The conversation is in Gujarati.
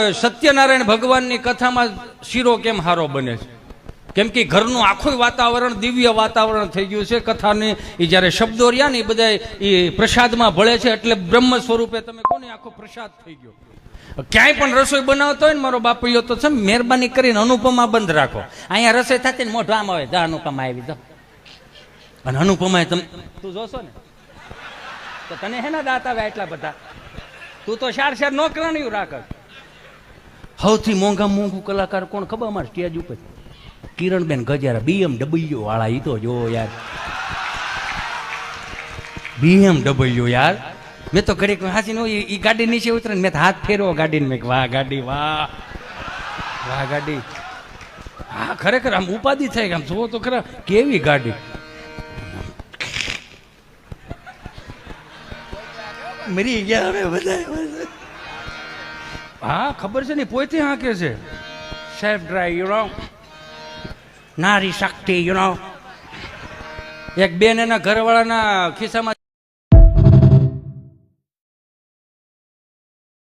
સત્યનારાયણ ભગવાનની કથામાં શીરો કેમ હારો બને છે? કેમ કે ઘરનું આખું વાતાવરણ દિવ્ય વાતાવરણ થઈ ગયું છે. કથાની એ જ્યારે શબ્દો રહ્યા ને એ બધા એ પ્રસાદમાં ભળે છે, એટલે બ્રહ્મ સ્વરૂપે તમે કોને આખો પ્રસાદ થઈ ગયો. ક્યાંય પણ રસોઈ બનાવતો હોય ને મારો બાપુયો તો છે, મહેરબાની કરીને અનુપમા બંધ રાખો. અહીંયા રસોઈ થતી ને મોઢું આમ આવે, જા અનુપમા આવી તો. અને અનુપમા તમે તું જોશો ને તો તને હેના દાંત આવે એટલા બધા? તું તો શાર શાર નોકરાણી રાખ. સૌથી મોંઘું કલાકાર કોણ ખબર અમારે સ્ટેજ ઉપર? કિરણબેન ગજારા, BMW વાળા. ઈ તો જો યાર, BMW યાર. મેં તો ઘડીક હાસી નો ઈ ગાડી નીચે ઉતરે મેં હાથ ફેરવો ગાડીને, મેં વાહ ગાડી, વાહ વાહ ગાડી. હા ખરેખર આમ ઉપાધિ થાય, આમ જોવો તો ખરા કેવી ગાડી. મરી ગયા હવે બધા. હા ખબર છે ને, પોતે હાંકે છે. સેલ્ફ ડ્રાઈવ, યુ નો, નારી શક્તિ, યુ નો. એક બેન એના ઘરવાળાના ખિસ્સામાં